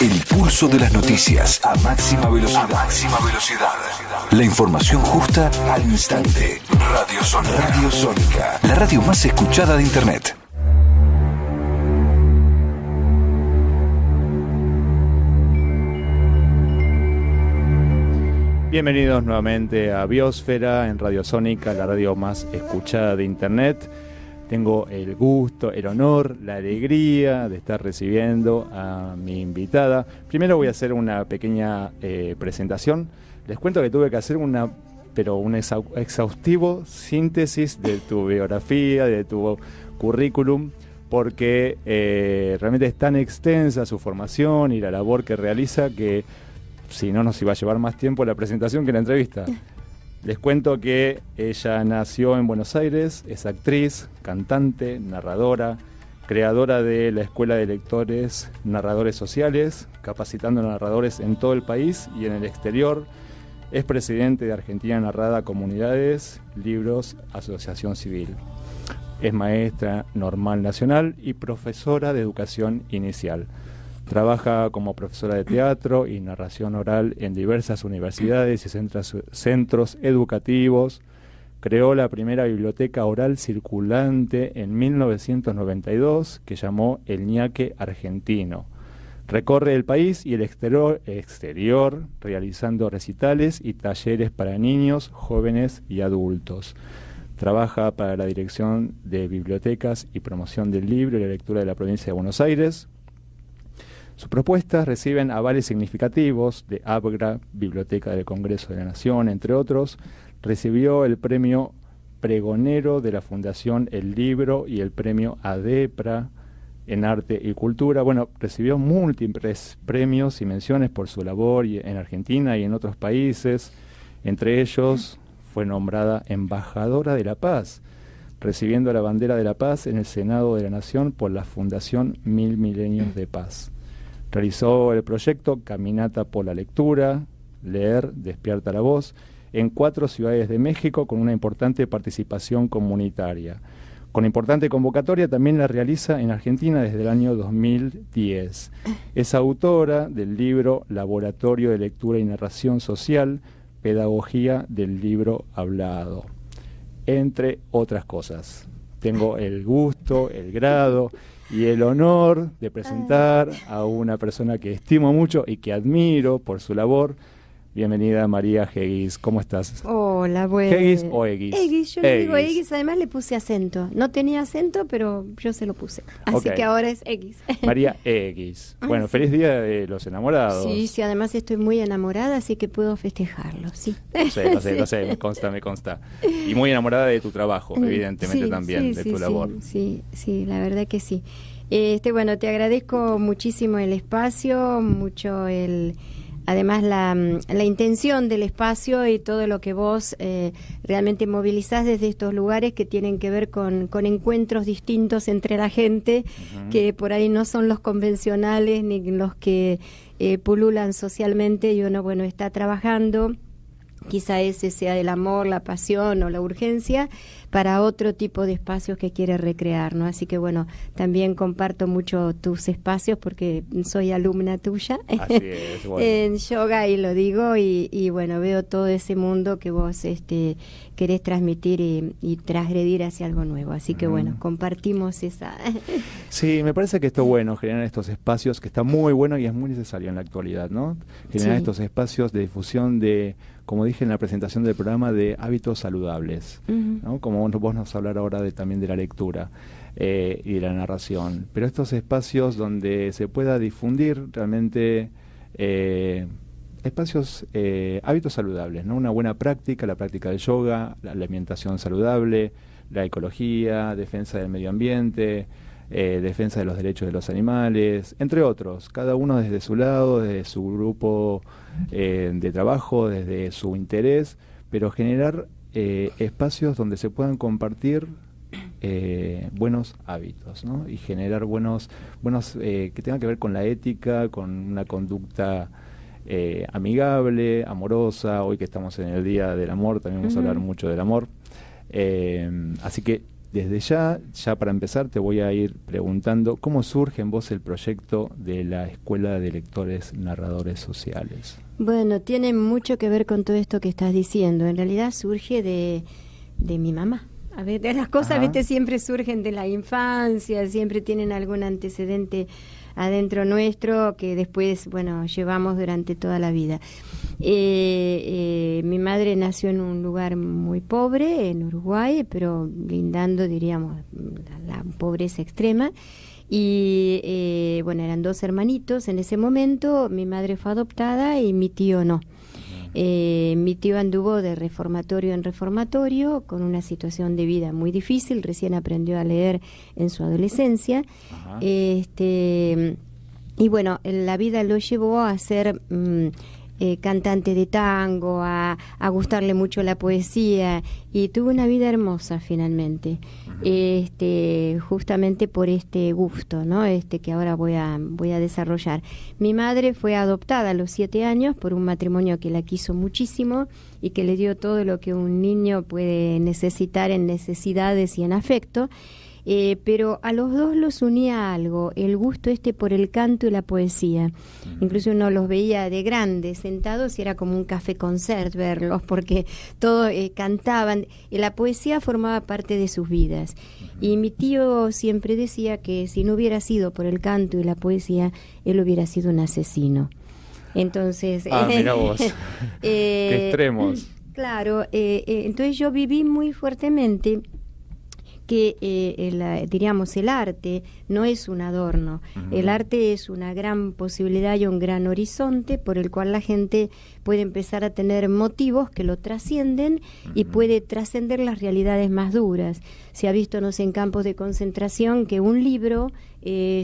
El pulso de las noticias a máxima velocidad. La información justa al instante. Radio Sónica. Radio Sónica, la radio más escuchada de Internet. Bienvenidos nuevamente a Biosfera en Radio Sónica, la radio más escuchada de Internet. Tengo el gusto, el honor, la alegría de estar recibiendo a mi invitada. Primero voy a hacer una pequeña presentación. Les cuento que tuve que hacer un exhaustivo síntesis de tu biografía, de tu currículum, porque realmente es tan extensa su formación y la labor que realiza que si no nos iba a llevar más tiempo la presentación que la entrevista. Les cuento que ella nació en Buenos Aires, es actriz, cantante, narradora, creadora de la Escuela de Lectores Narradores Sociales, capacitando narradores en todo el país y en el exterior. Es presidente de Argentina Narrada Comunidades, Libros, Asociación Civil. Es maestra normal nacional y profesora de educación inicial. Trabaja como profesora de teatro y narración oral en diversas universidades y centros educativos. Creó la primera biblioteca oral circulante en 1992 que llamó El Ñaque Argentino. Recorre el país y el exterior realizando recitales y talleres para niños, jóvenes y adultos. Trabaja para la Dirección de Bibliotecas y Promoción del Libro y la Lectura de la Provincia de Buenos Aires. Sus propuestas reciben avales significativos de ABGRA, Biblioteca del Congreso de la Nación, entre otros. Recibió el premio Pregonero de la Fundación El Libro y el premio ADEPRA en Arte y Cultura. Bueno, recibió múltiples premios y menciones por su labor en Argentina y en otros países. Entre ellos fue nombrada Embajadora de la Paz, recibiendo la bandera de la paz en el Senado de la Nación por la Fundación Mil Milenios de Paz. Realizó el proyecto Caminata por la Lectura, Leer, Despierta la Voz, en 4 ciudades de México con una importante participación comunitaria. Con importante convocatoria también la realiza en Argentina desde el año 2010. Es autora del libro Laboratorio de Lectura y Narración Social, Pedagogía del Libro Hablado, entre otras cosas. Tengo el gusto, el grado y el honor de presentar a una persona que estimo mucho y que admiro por su labor. Bienvenida, María Eguis. ¿Cómo estás? Hola, bueno. ¿Eguis o Eguis? Eguis, yo digo Eguis, además le puse acento. No tenía acento, pero yo se lo puse. Así que ahora es Eguis. María Eguis. Bueno, feliz día de los enamorados. Sí, además estoy muy enamorada, así que puedo festejarlo, sí. Lo sé, me consta. Y muy enamorada de tu trabajo, evidentemente también, de tu labor. Sí, la verdad que sí. Bueno, te agradezco muchísimo el espacio, mucho además la intención del espacio y todo lo que vos realmente movilizás desde estos lugares que tienen que ver con encuentros distintos entre la gente, que por ahí no son los convencionales ni los que pululan socialmente, y uno, bueno, está trabajando. Quizá ese sea el amor, la pasión o la urgencia para otro tipo de espacios que quiere recrear, ¿no? Así que bueno, también comparto mucho tus espacios porque soy alumna tuya. Así es, bueno. En yoga, y lo digo, y bueno, veo todo ese mundo que vos querés transmitir y transgredir hacia algo nuevo. Así que bueno, compartimos esa... Sí, me parece que esto es bueno, generar estos espacios, que está muy bueno y es muy necesario en la actualidad, ¿no? Generar estos espacios de difusión de, como dije en la presentación del programa, de hábitos saludables, ¿no? Como vos nos hablar ahora de, también de la lectura y de la narración, pero estos espacios donde se pueda difundir realmente espacios, hábitos saludables, ¿no? Una buena práctica, la práctica del yoga, la alimentación saludable, la ecología, defensa del medio ambiente, defensa de los derechos de los animales, entre otros, cada uno desde su lado, desde su grupo de trabajo, desde su interés, pero generar espacios donde se puedan compartir buenos hábitos, ¿no? Y generar buenos que tengan que ver con la ética, con una conducta amigable, amorosa. Hoy que estamos en el Día del Amor, también vamos a hablar mucho del amor. Así que Desde ya para empezar, te voy a ir preguntando cómo surge en vos el proyecto de la Escuela de Lectores Narradores Sociales. Bueno, tiene mucho que ver con todo esto que estás diciendo. En realidad surge de mi mamá. A ver, las cosas, viste, siempre surgen de la infancia, siempre tienen algún antecedente adentro nuestro que después, bueno, llevamos durante toda la vida. Mi madre nació en un lugar muy pobre, en Uruguay, pero lindando, diríamos, la pobreza extrema. Y bueno, eran 2 hermanitos en ese momento. Mi madre fue adoptada y mi tío no. Mi tío anduvo de reformatorio en reformatorio con una situación de vida muy difícil. Recién aprendió a leer en su adolescencia. Y bueno, la vida lo llevó a ser cantante de tango, a gustarle mucho la poesía, y tuvo una vida hermosa finalmente, justamente por este gusto, ¿no? Que ahora voy a desarrollar. Mi madre fue adoptada a los 7 años por un matrimonio que la quiso muchísimo y que le dio todo lo que un niño puede necesitar en necesidades y en afecto. Pero a los dos los unía algo, el gusto por el canto y la poesía. Incluso uno los veía de grandes sentados y era como un café concert verlos, porque todos cantaban, y la poesía formaba parte de sus vidas. Y mi tío siempre decía que si no hubiera sido por el canto y la poesía, él hubiera sido un asesino. Entonces, mira vos, qué extremos. Claro, entonces yo viví muy fuertemente que diríamos, el arte no es un adorno. El arte es una gran posibilidad y un gran horizonte por el cual la gente puede empezar a tener motivos que lo trascienden y puede trascender las realidades más duras. Se ha visto, no sé, en campos de concentración que un libro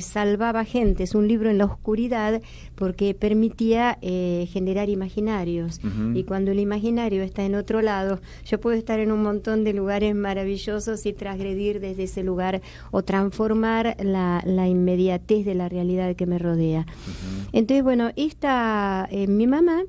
salvaba gente, es un libro en la oscuridad porque permitía generar imaginarios. Y cuando el imaginario está en otro lado, yo puedo estar en un montón de lugares maravillosos y transgredir desde ese lugar o transformar la inmediatez de la realidad que me rodea. Entonces, bueno, mi mamá,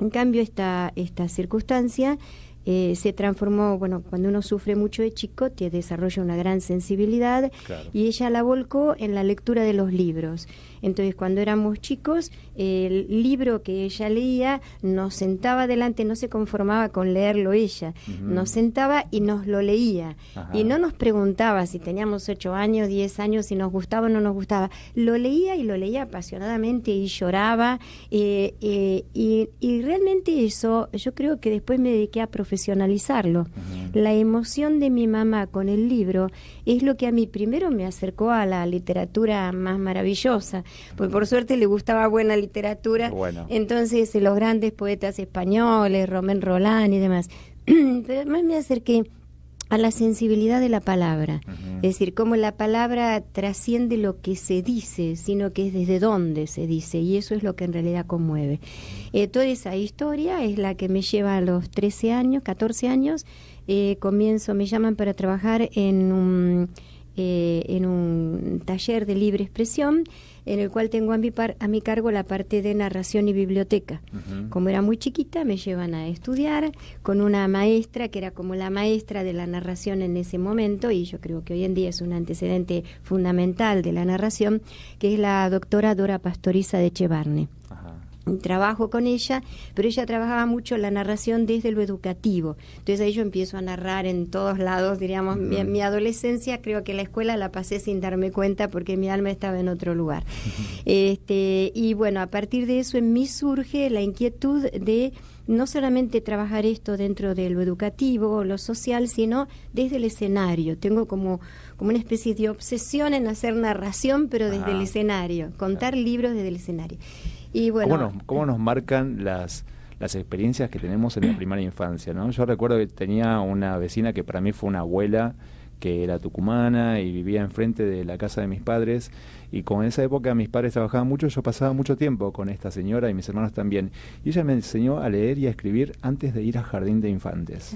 en cambio, esta circunstancia se transformó, bueno, cuando uno sufre mucho de chico, te desarrolla una gran sensibilidad, claro. Y ella la volcó en la lectura de los libros. Entonces, cuando éramos chicos, el libro que ella leía nos sentaba delante, no se conformaba con leerlo ella, nos sentaba y nos lo leía. Y no nos preguntaba si teníamos 8 años, 10 años, si nos gustaba o no nos gustaba. Lo leía y lo leía apasionadamente y lloraba. Y realmente eso, yo creo que después me dediqué a profesionalizarlo. La emoción de mi mamá con el libro es lo que a mí primero me acercó a la literatura más maravillosa, porque por suerte le gustaba buena literatura. Bueno. Entonces los grandes poetas españoles, Romén Rolán y demás. Pero además me acerqué a la sensibilidad de la palabra, es decir, cómo la palabra trasciende lo que se dice, sino que es desde dónde se dice, y eso es lo que en realidad conmueve. Toda esa historia es la que me lleva a los 13 años, 14 años, me llaman para trabajar en un taller de libre expresión, en el cual tengo a mi cargo la parte de narración y biblioteca. Como era muy chiquita, me llevan a estudiar con una maestra que era como la maestra de la narración en ese momento, y yo creo que hoy en día es un antecedente fundamental de la narración, que es la doctora Dora Pastoriza de Echevarne. Trabajo con ella, pero ella trabajaba mucho la narración desde lo educativo. Entonces ahí yo empiezo a narrar en todos lados, diríamos, mi adolescencia, creo que la escuela la pasé sin darme cuenta porque mi alma estaba en otro lugar. Y bueno, a partir de eso en mí surge la inquietud de no solamente trabajar esto dentro de lo educativo o lo social, sino desde el escenario. Tengo como una especie de obsesión en hacer narración, pero desde el escenario, contar libros desde el escenario. Y bueno, ¿Cómo nos marcan las experiencias que tenemos en la primera infancia, ¿no? Yo recuerdo que tenía una vecina que para mí fue una abuela, que era tucumana y vivía enfrente de la casa de mis padres, y con esa época mis padres trabajaban mucho, yo pasaba mucho tiempo con esta señora y mis hermanos también, y ella me enseñó a leer y a escribir antes de ir al jardín de infantes.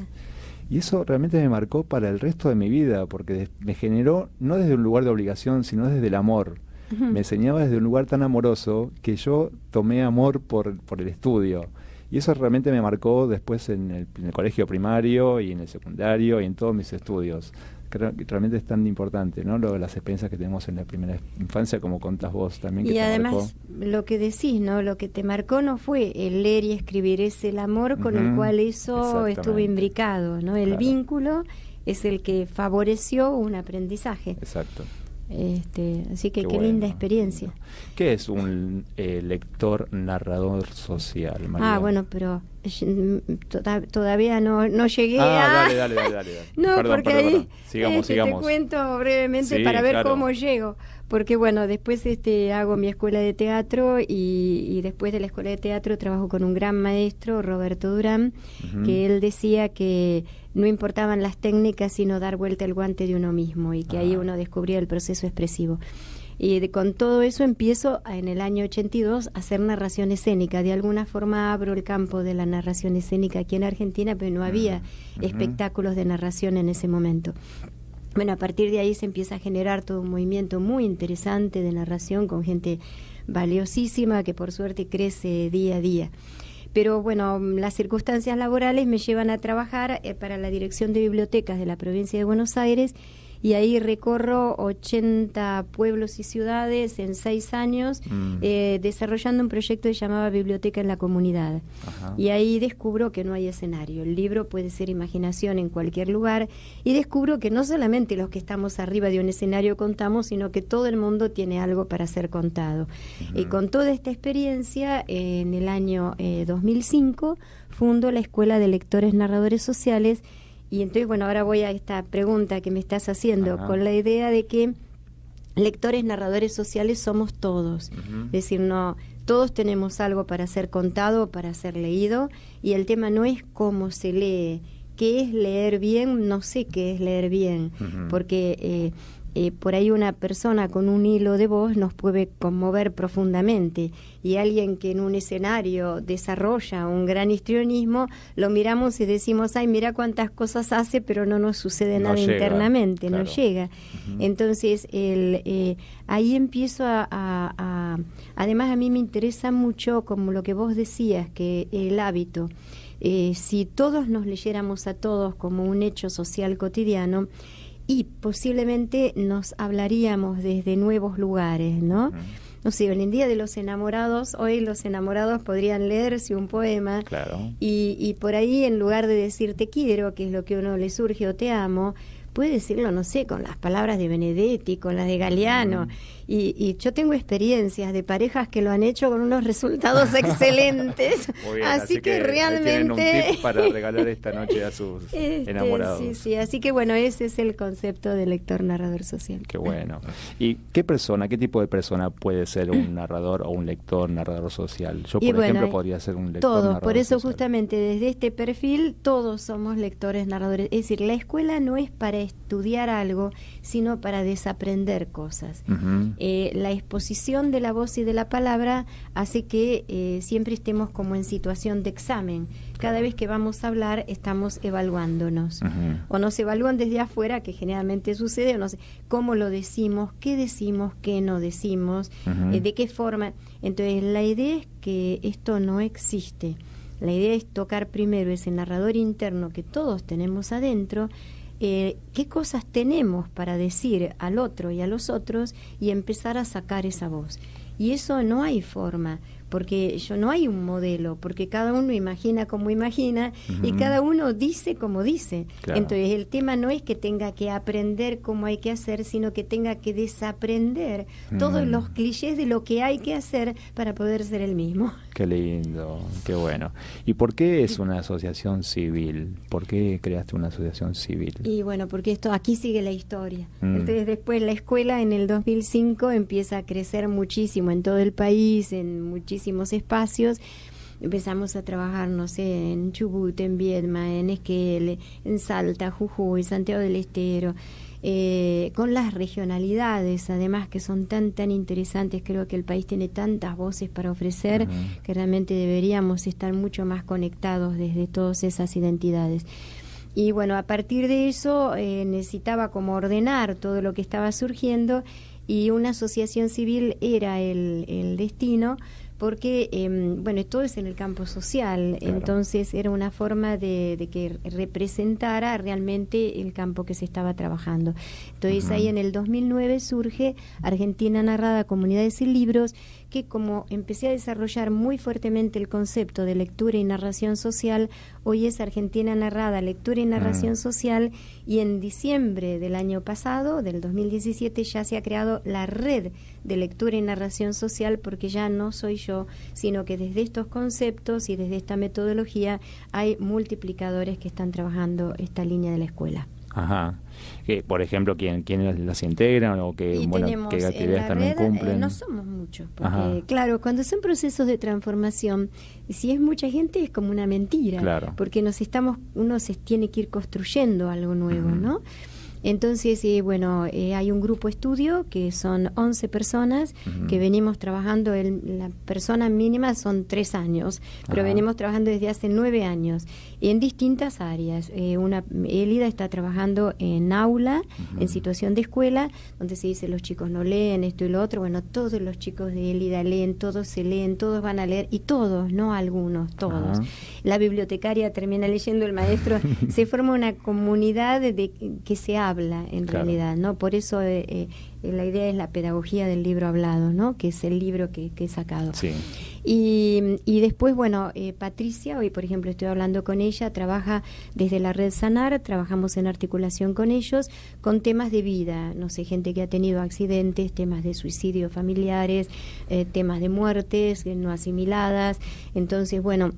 Y eso realmente me marcó para el resto de mi vida, porque me generó, no desde un lugar de obligación, sino desde el amor. Me enseñaba desde un lugar tan amoroso que yo tomé amor por el estudio. Y eso realmente me marcó después en el colegio primario y en el secundario y en todos mis estudios. creo que realmente es tan importante, ¿no? Las experiencias que tenemos en la primera infancia, como contás vos también. Que y te además, marcó. lo que decís, ¿no? Lo que te marcó no fue el leer y escribir, es el amor con el cual eso estuvo imbricado, ¿no? El vínculo es el que favoreció un aprendizaje. Exacto. Así que qué linda experiencia. ¿Qué es un lector narrador social, María? Bueno, pero todavía no llegué Dale. No, perdón, porque ahí sigamos. te cuento brevemente para ver cómo llego. Porque bueno, después hago mi escuela de teatro y después de la escuela de teatro trabajo con un gran maestro, Roberto Durán, que él decía que no importaban las técnicas sino dar vuelta el guante de uno mismo y que ahí uno descubría el proceso expresivo. Y con todo eso empiezo en el año 82 a hacer narración escénica. De alguna forma abro el campo de la narración escénica aquí en Argentina, pero no había espectáculos de narración en ese momento. Bueno, a partir de ahí se empieza a generar todo un movimiento muy interesante de narración con gente valiosísima que por suerte crece día a día. Pero bueno, las circunstancias laborales me llevan a trabajar para la Dirección de Bibliotecas de la provincia de Buenos Aires y ahí recorro 80 pueblos y ciudades en 6 años desarrollando un proyecto que se llamaba Biblioteca en la Comunidad. Ajá. Y ahí descubro que no hay escenario. El libro puede ser imaginación en cualquier lugar y descubro que no solamente los que estamos arriba de un escenario contamos, sino que todo el mundo tiene algo para ser contado. Y con toda esta experiencia, en el año 2005 fundo la Escuela de Lectores Narradores Sociales. Y entonces, bueno, ahora voy a esta pregunta que me estás haciendo, con la idea de que lectores, narradores sociales somos todos. Es decir, no, todos tenemos algo para ser contado, para ser leído, y el tema no es cómo se lee. ¿Qué es leer bien? No sé qué es leer bien, porque por ahí una persona con un hilo de voz nos puede conmover profundamente, y alguien que en un escenario desarrolla un gran histrionismo, lo miramos y decimos, ay, mira cuántas cosas hace, pero no nos sucede nada internamente, no llega. Entonces, ahí empiezo además a mí me interesa mucho, como lo que vos decías, que el hábito, si todos nos leyéramos a todos como un hecho social cotidiano, y posiblemente nos hablaríamos desde nuevos lugares, ¿no? No sé, en el Día de los Enamorados, hoy los enamorados podrían leerse un poema y por ahí, en lugar de decir te quiero, que es lo que a uno le surge, o te amo, puede decirlo, no sé, con las palabras de Benedetti, con las de Galeano. Y yo tengo experiencias de parejas que lo han hecho con unos resultados excelentes. Muy bien, así que realmente tienen un tip para regalar esta noche a sus enamorados. Sí, así que bueno, ese es el concepto de lector narrador social. Qué bueno. ¿Y qué tipo de persona puede ser un narrador o un lector narrador social? Yo, por ejemplo, podría ser un lector narrador social. Por eso justamente desde este perfil todos somos lectores narradores. Es decir, la escuela no es para estudiar algo, sino para desaprender cosas. La exposición de la voz y de la palabra hace que siempre estemos como en situación de examen. Cada vez que vamos a hablar estamos evaluándonos. O nos evalúan desde afuera, que generalmente sucede, o no sé, cómo lo decimos, qué no decimos, de qué forma. Entonces la idea es que esto no existe. La idea es tocar primero ese narrador interno que todos tenemos adentro, qué cosas tenemos para decir al otro y a los otros, y empezar a sacar esa voz. Y eso no hay forma, porque no hay un modelo, porque cada uno imagina como imagina y cada uno dice como dice. Entonces el tema no es que tenga que aprender cómo hay que hacer, sino que tenga que desaprender todos los clichés de lo que hay que hacer para poder ser el mismo. Qué lindo, qué bueno. ¿Y por qué es una asociación civil? ¿Por qué creaste una asociación civil? Y bueno, porque aquí sigue la historia. Entonces después la escuela en el 2005 empieza a crecer muchísimo en todo el país, en muchísimos espacios. Empezamos a trabajar, no sé, en Chubut, en Viedma, en Esquel, en Salta, Jujuy, Santiago del Estero, con las regionalidades, además, que son tan interesantes. Creo que el país tiene tantas voces para ofrecer que realmente deberíamos estar mucho más conectados desde todas esas identidades. Y bueno, a partir de eso necesitaba como ordenar todo lo que estaba surgiendo, y una asociación civil era el destino, porque, bueno, todo es en el campo social, claro. Entonces era una forma de que representara realmente el campo que se estaba trabajando. Entonces ahí en el 2009 surge Argentina Narrada, Comunidades y Libros, que como empecé a desarrollar muy fuertemente el concepto de lectura y narración social, hoy es Argentina Narrada, Lectura y Narración Social, y en diciembre del año pasado, del 2017, ya se ha creado la red de lectura y narración social, porque ya no soy yo, sino que desde estos conceptos y desde esta metodología hay multiplicadores que están trabajando esta línea de la escuela. Ajá. Que, por ejemplo, ¿quiénes las integran o qué actividades también cumplen? No somos muchos, porque claro, cuando son procesos de transformación, si es mucha gente es como una mentira, claro. porque uno se tiene que ir construyendo algo nuevo, ¿no? Entonces, bueno, hay un grupo estudio que son 11 personas que venimos trabajando, la persona mínima son 3 años, pero venimos trabajando desde hace 9 años en distintas áreas. Élida está trabajando en aula, en situación de escuela, donde se dice los chicos no leen esto y lo otro. Bueno, todos los chicos de Élida leen, todos se leen, todos van a leer, y todos, no algunos, todos. La bibliotecaria termina leyendo, el maestro, se forma una comunidad que se habla en realidad, ¿no? Por eso la idea es la pedagogía del libro hablado, ¿no? Que es el libro que he sacado. Sí. Y después, bueno, Patricia, hoy por ejemplo estoy hablando con ella, trabaja desde la red Sanar, trabajamos en articulación con ellos, con temas de vida, no sé, gente que ha tenido accidentes, temas de suicidio familiares, temas de muertes no asimiladas. Entonces, bueno,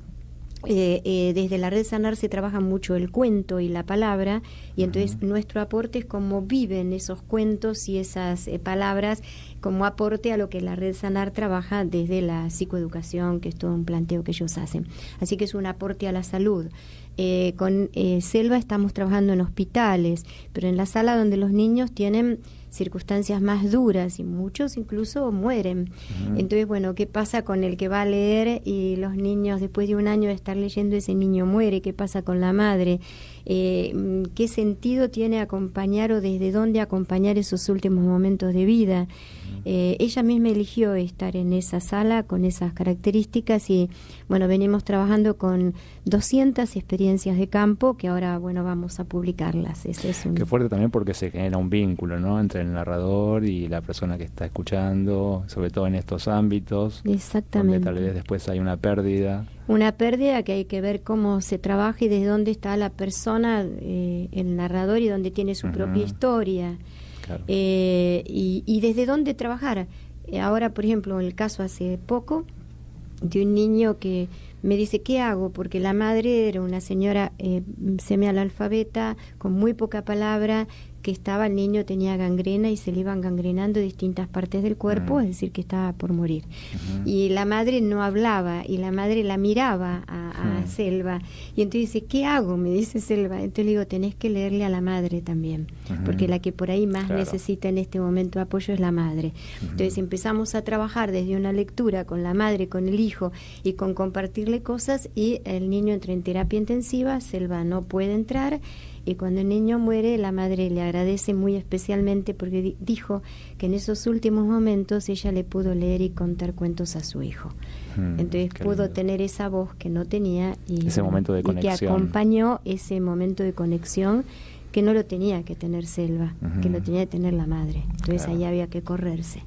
desde la red Sanar se trabaja mucho el cuento y la palabra, y entonces nuestro aporte es cómo viven esos cuentos y esas palabras como aporte a lo que la red Sanar trabaja desde la psicoeducación, que es todo un planteo que ellos hacen. Así que es un aporte a la salud. Con Selva estamos trabajando en hospitales, pero en la sala donde los niños tienen circunstancias más duras y muchos incluso mueren. Entonces, bueno, ¿qué pasa con el que va a leer y los niños después de un año de estar leyendo ese niño muere? ¿Qué pasa con la madre? ¿Qué sentido tiene acompañar o desde dónde acompañar esos últimos momentos de vida? Ella misma eligió estar en esa sala con esas características y, bueno, venimos trabajando con 200 experiencias de campo que ahora, bueno, vamos a publicarlas. Qué fuerte también, porque se genera un vínculo, ¿no?, entre el narrador y la persona que está escuchando, sobre todo en estos ámbitos. Exactamente. Donde tal vez después hay una pérdida. Una pérdida que hay que ver cómo se trabaja y desde dónde está la persona, el narrador, y dónde tiene su propia historia. Claro. Y desde dónde trabajar. Ahora, por ejemplo, el caso hace poco de un niño que me dice, ¿qué hago? Porque la madre era una señora semianalfabeta, con muy poca palabra, que el niño tenía gangrena y se le iban gangrenando distintas partes del cuerpo, es decir, que estaba por morir. Y la madre no hablaba, y la madre la miraba a Selva, y entonces dice, ¿qué hago? Me dice Selva. Entonces le digo, tenés que leerle a la madre también, porque la que por ahí más necesita en este momento apoyo es la madre. Entonces empezamos a trabajar desde una lectura con la madre, con el hijo, y con compartirle cosas, y el niño entra en terapia intensiva, Selva no puede entrar, y cuando el niño muere, la madre le agradece muy especialmente porque dijo que en esos últimos momentos ella le pudo leer y contar cuentos a su hijo. Entonces pudo tener esa voz que no tenía, y ese momento de conexión, que acompañó ese momento de conexión que no lo tenía que tener Selva, que lo tenía que tener la madre. Entonces ahí había que correrse.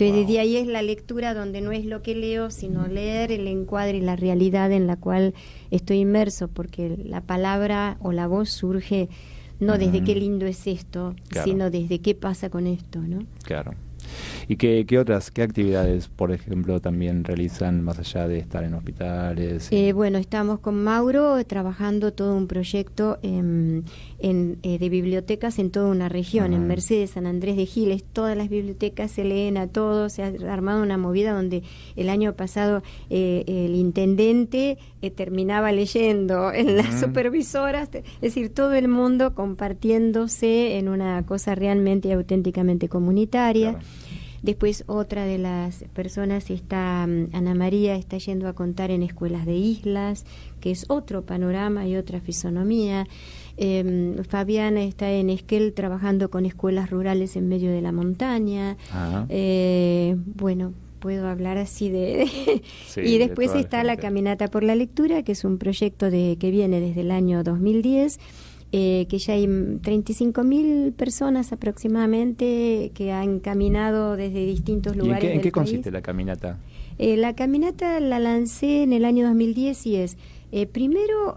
Entonces desde ahí es la lectura, donde no es lo que leo, sino leer el encuadre y la realidad en la cual estoy inmerso, porque la palabra o la voz surge no desde qué lindo es esto, sino desde qué pasa con esto, ¿no? Claro. ¿Y qué actividades, por ejemplo, también realizan más allá de estar en hospitales? Bueno, estamos con Mauro trabajando todo un proyecto de bibliotecas en toda una región, en Mercedes, San Andrés de Giles, todas las bibliotecas se leen a todos, se ha armado una movida donde el año pasado el intendente terminaba leyendo en las supervisoras, es decir, todo el mundo compartiéndose en una cosa realmente y auténticamente comunitaria. Claro. Después otra de las personas está Ana María, está yendo a contar en escuelas de islas, que es otro panorama y otra fisonomía. Fabiana está en Esquel trabajando con escuelas rurales en medio de la montaña. Bueno, puedo hablar así de... Sí, y después de está la Caminata por la Lectura, que es un proyecto que viene desde el año 2010, que ya hay 35.000 personas aproximadamente que han caminado desde distintos lugares del país. ¿En qué consiste la caminata? La caminata la lancé en el año 2010 y es, primero,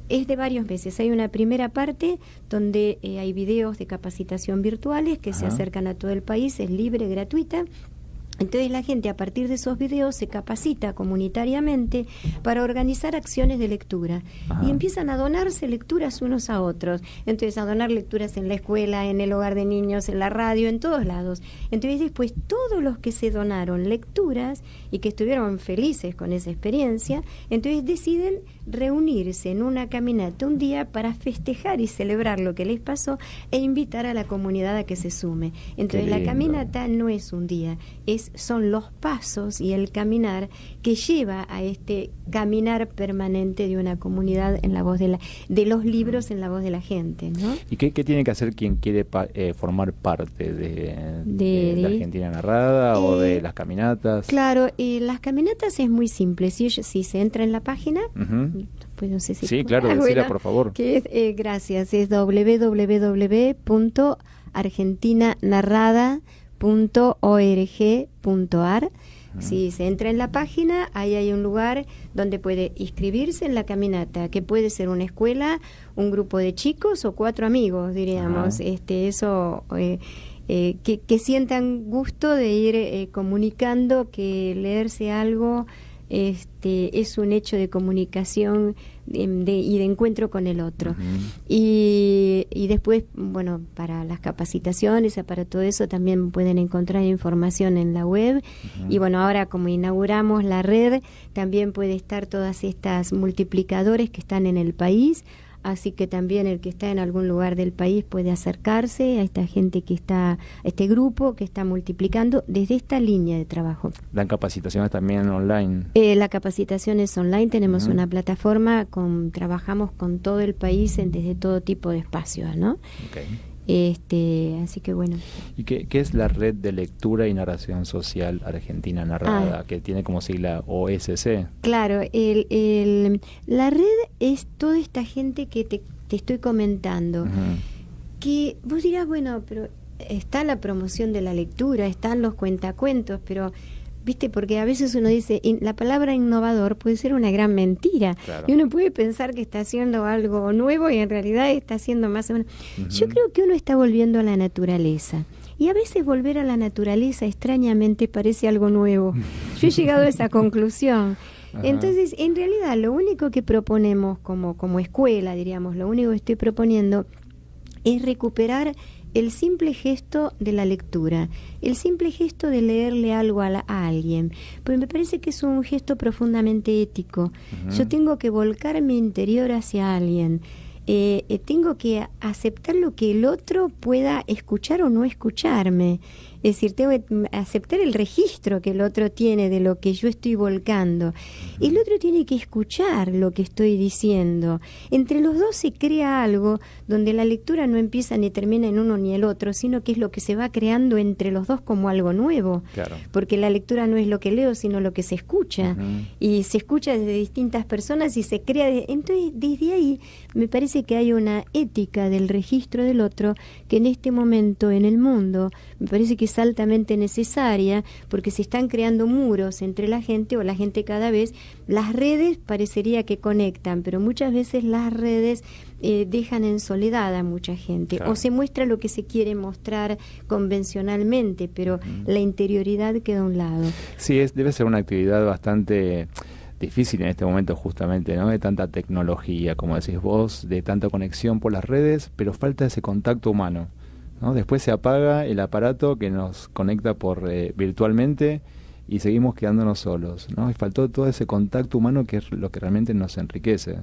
es de varios meses. Hay una primera parte donde hay videos de capacitación virtuales que se acercan a todo el país, es libre, gratuita. Entonces la gente a partir de esos videos se capacita comunitariamente para organizar acciones de lectura. Y empiezan a donarse lecturas unos a otros. Entonces a donar lecturas en la escuela, en el hogar de niños, en la radio, en todos lados. Entonces después todos los que se donaron lecturas y que estuvieron felices con esa experiencia, entonces deciden reunirse en una caminata un día para festejar y celebrar lo que les pasó e invitar a la comunidad a que se sume. Entonces la caminata no es un día, son los pasos y el caminar que lleva a este caminar permanente de una comunidad en la voz de los libros en la voz de la gente, ¿no? ¿Y qué tiene que hacer quien quiere formar parte de la Argentina Narrada o de las caminatas? Claro, las caminatas es muy simple. Si se entra en la página, pues no sé si... Sí, claro, decila por favor. Que es, gracias, es www.argentinanarrada.org.ar. Si se entra en la página, ahí hay un lugar donde puede inscribirse en la caminata, que puede ser una escuela, un grupo de chicos o 4 amigos, diríamos. Que sientan gusto de ir comunicando que leerse algo es un hecho de comunicación y de encuentro con el otro. Y después, bueno, para las capacitaciones, para todo eso también pueden encontrar información en la web. Y bueno, ahora como inauguramos la red, también puede estar todas estas multiplicadores que están en el país. Así que también el que está en algún lugar del país puede acercarse a esta gente que está, a este grupo que está multiplicando desde esta línea de trabajo. ¿Dan capacitaciones también online? La capacitación es online, tenemos una plataforma, trabajamos con todo el país desde todo tipo de espacios, ¿no? Así que bueno. ¿Y qué es la Red de Lectura y Narración Social Argentina Narrada, que tiene como sigla OSC? Claro, la red es toda esta gente que te estoy comentando, que vos dirás, bueno, pero está la promoción de la lectura, están los cuentacuentos, pero... ¿Viste? Porque a veces uno dice, la palabra innovador puede ser una gran mentira. Claro. Y uno puede pensar que está haciendo algo nuevo y en realidad está haciendo más o menos. Yo creo que uno está volviendo a la naturaleza. Y a veces volver a la naturaleza extrañamente parece algo nuevo. Yo he llegado a esa conclusión. Entonces, en realidad, lo único que proponemos como escuela, diríamos, lo único que estoy proponiendo es recuperar el simple gesto de la lectura, el simple gesto de leerle algo a alguien, porque me parece que es un gesto profundamente ético. Yo tengo que volcar mi interior hacia alguien, tengo que aceptar lo que el otro pueda escuchar o no escucharme. Es decir, tengo que aceptar el registro que el otro tiene de lo que yo estoy volcando. Y el otro tiene que escuchar lo que estoy diciendo. Entre los dos se crea algo donde la lectura no empieza ni termina en uno ni el otro, sino que es lo que se va creando entre los dos como algo nuevo. Claro. Porque la lectura no es lo que leo, sino lo que se escucha. Y se escucha desde distintas personas y se crea... Entonces, desde ahí me parece que hay una ética del registro del otro que en este momento en el mundo me parece que es altamente necesaria, porque se están creando muros entre la gente, o la gente cada vez, las redes parecería que conectan, pero muchas veces las redes dejan en soledad a mucha gente, claro. O se muestra lo que se quiere mostrar convencionalmente, pero la interioridad queda a un lado. Sí, debe ser una actividad bastante difícil en este momento justamente, ¿no? De tanta tecnología, como decís vos, de tanta conexión por las redes, pero falta ese contacto humano, ¿no? Después se apaga el aparato que nos conecta virtualmente y seguimos quedándonos solos, ¿no? Y faltó todo ese contacto humano que es lo que realmente nos enriquece.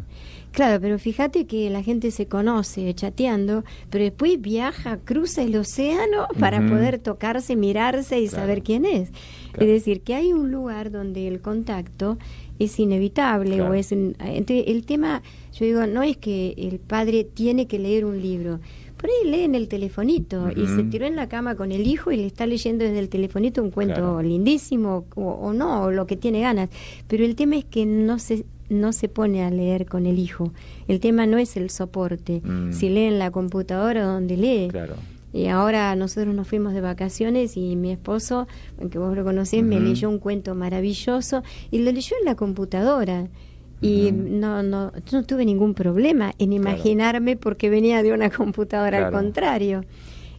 Claro, pero fíjate que la gente se conoce chateando, pero después viaja, cruza el océano para poder tocarse, mirarse y saber quién es. Claro. Es decir, que hay un lugar donde el contacto es inevitable, entonces el tema, yo digo, no es que el padre tiene que leer un libro, por ahí lee en el telefonito y se tiró en la cama con el hijo y le está leyendo desde el telefonito un cuento lindísimo o no, o lo que tiene ganas. Pero el tema es que no se pone a leer con el hijo. El tema no es el soporte. Si lee en la computadora donde lee. Claro. Y ahora nosotros nos fuimos de vacaciones y mi esposo, que vos lo conocés, me leyó un cuento maravilloso y lo leyó en la computadora. Y no tuve ningún problema en imaginarme porque venía de una computadora, al contrario.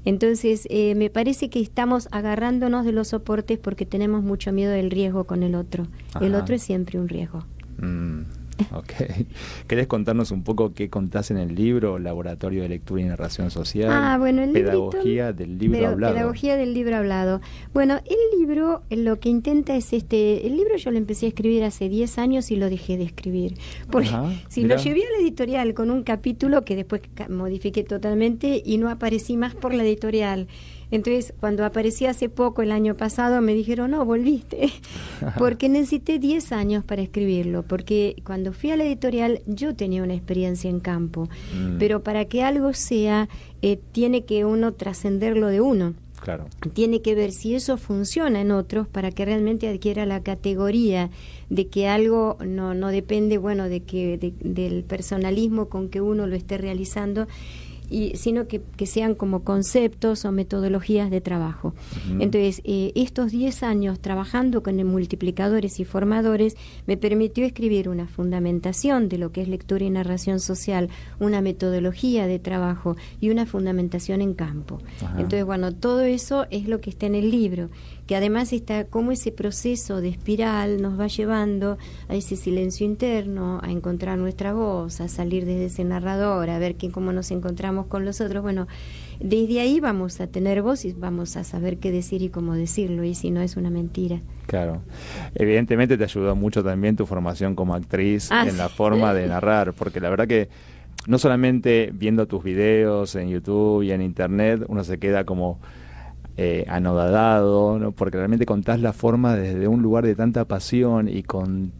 Entonces, me parece que estamos agarrándonos de los soportes porque tenemos mucho miedo del riesgo con el otro. El otro es siempre un riesgo. Ok. ¿Querés contarnos un poco qué contás en el libro Laboratorio de Lectura y Narración Social? Bueno, el Pedagogía del libro hablado. Pedagogía del libro hablado. Bueno, el libro lo que intenta es el libro yo lo empecé a escribir hace 10 años y lo dejé de escribir. Porque lo llevé a la editorial con un capítulo que después modifiqué totalmente y no aparecí más por la editorial. Entonces, cuando aparecí hace poco, el año pasado, me dijeron, no, volviste, porque necesité 10 años para escribirlo, porque cuando fui a la editorial yo tenía una experiencia en campo, pero para que algo sea, tiene que uno trascenderlo de uno. Claro. Tiene que ver si eso funciona en otros para que realmente adquiera la categoría de que algo no depende, del personalismo con que uno lo esté realizando, sino que sean como conceptos o metodologías de trabajo. Entonces, estos 10 años trabajando con multiplicadores y formadores me permitió escribir una fundamentación de lo que es lectura y narración social, una metodología de trabajo y una fundamentación en campo. Entonces, todo eso es lo que está en el libro, que además está como ese proceso de espiral nos va llevando a ese silencio interno, a encontrar nuestra voz, a salir desde ese narrador, a ver cómo nos encontramos con los otros. Desde ahí vamos a tener voz y vamos a saber qué decir y cómo decirlo, y si no es una mentira. Claro. Evidentemente te ayudó mucho también tu formación como actriz en la forma de narrar, porque la verdad que no solamente viendo tus videos en YouTube y en Internet, uno se queda como anodadado, ¿no? Porque realmente contás la forma desde un lugar de tanta pasión y con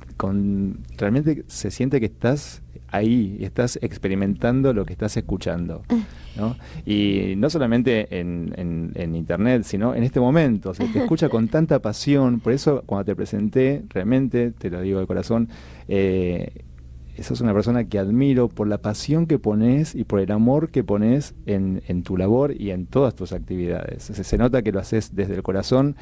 realmente se siente que estás ahí y estás experimentando lo que estás escuchando, ¿no? Y no solamente en Internet, sino en este momento, te escucha con tanta pasión. Por eso cuando te presenté, realmente, te lo digo de corazón, sos una persona que admiro por la pasión que pones y por el amor que pones en tu labor y en todas tus actividades. Se nota que lo haces desde el corazón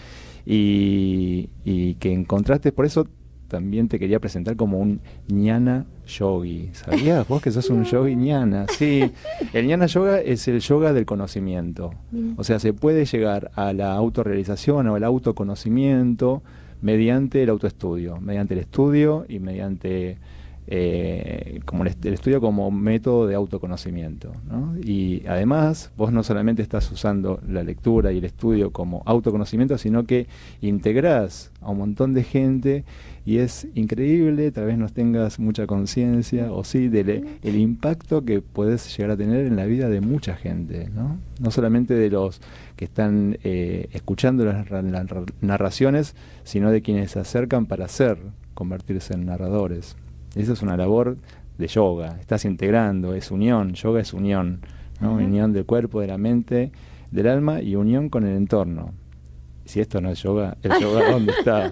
y que encontraste, por eso también te quería presentar como un ñana yogi. ¿Sabías vos que sos un yogi ñana? Sí, el ñana yoga es el yoga del conocimiento. O sea, se puede llegar a la autorrealización o al autoconocimiento mediante el autoestudio, mediante el estudio y mediante como el estudio como método de autoconocimiento, ¿no? Y además vos no solamente estás usando la lectura y el estudio como autoconocimiento, sino que integrás a un montón de gente y es increíble, tal vez no tengas mucha conciencia o sí del el impacto que puedes llegar a tener en la vida de mucha gente, ¿no? No solamente de los que están escuchando las narraciones, sino de quienes se acercan para convertirse en narradores. Esa es una labor de yoga, estás integrando, es unión, yoga es unión, ¿no? Unión del cuerpo, de la mente, del alma y unión con el entorno. Si esto no es yoga, ¿el yoga dónde está?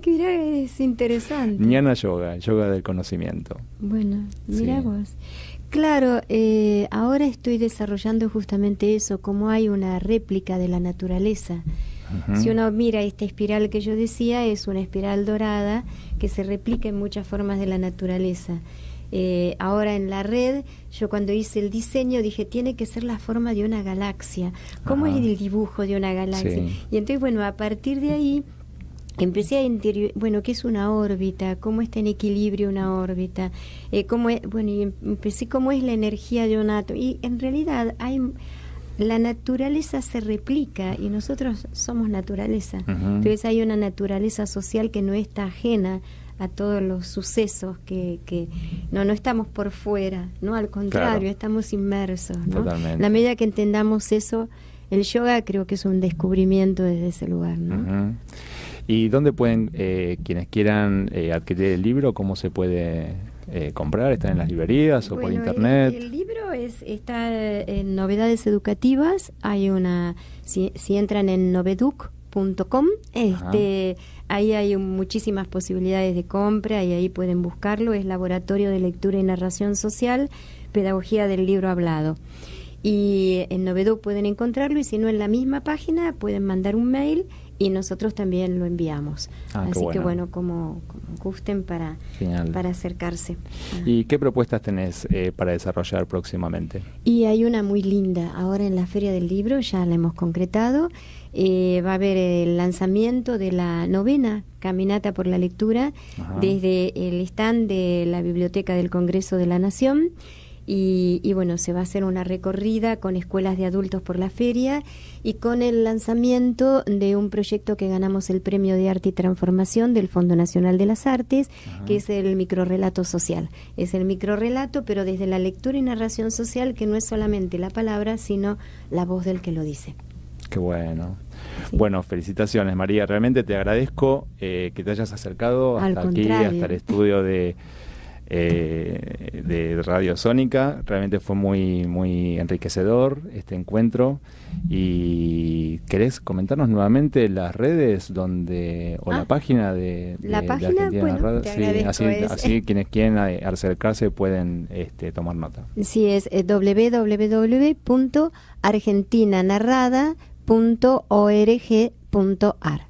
Mira, es interesante. Ñana yoga, yoga del conocimiento. Bueno, mira vos. Claro, ahora estoy desarrollando justamente eso, como hay una réplica de la naturaleza. Si uno mira esta espiral que yo decía, es una espiral dorada que se replica en muchas formas de la naturaleza. Ahora en la red, yo cuando hice el diseño dije, tiene que ser la forma de una galaxia. ¿Cómo es el dibujo de una galaxia? Sí. Y entonces, a partir de ahí empecé a ¿qué es una órbita? ¿Cómo está en equilibrio una órbita? Y empecé cómo es la energía de un átomo. Y en realidad la naturaleza se replica y nosotros somos naturaleza. Entonces hay una naturaleza social que no está ajena a todos los sucesos que no estamos por fuera, no, al contrario, estamos inmersos, ¿no? Totalmente. La medida que entendamos eso, el yoga creo que es un descubrimiento desde ese lugar, ¿no? ¿Y dónde pueden quienes quieran adquirir el libro? ¿Cómo se puede comprar? ¿Está en las librerías o por internet? El libro libro está en Novedades Educativas. Hay si entran en noveduc.com, ahí hay muchísimas posibilidades de compra y ahí pueden buscarlo. Es Laboratorio de Lectura y Narración Social, Pedagogía del Libro Hablado. Y en Noveduc pueden encontrarlo, y si no, en la misma página pueden mandar un mail y nosotros también lo enviamos. Así que bueno, como gusten para acercarse. ¿Y qué propuestas tenés para desarrollar próximamente? Y hay una muy linda, ahora en la Feria del Libro, ya la hemos concretado. Va a haber el lanzamiento de la 9ª Caminata por la Lectura desde el stand de la Biblioteca del Congreso de la Nación. Y bueno, se va a hacer una recorrida con escuelas de adultos por la feria y con el lanzamiento de un proyecto que ganamos el Premio de Arte y Transformación del Fondo Nacional de las Artes, que es el microrrelato social. Es el microrrelato, pero desde la lectura y narración social, que no es solamente la palabra, sino la voz del que lo dice. Qué bueno. Sí. Bueno, felicitaciones, María. Realmente te agradezco que te hayas acercado hasta aquí, hasta el estudio de Radio Sónica. Realmente fue muy, muy enriquecedor este encuentro. ¿Y querés comentarnos nuevamente las redes la página de Argentina Narrada? Sí, así quienes quieren acercarse pueden tomar nota. Sí, es www.argentinanarrada.org.ar.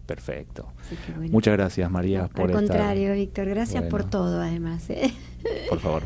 Perfecto. Bueno. Muchas gracias, María, por Al contrario, Víctor, gracias por todo, además. Por favor.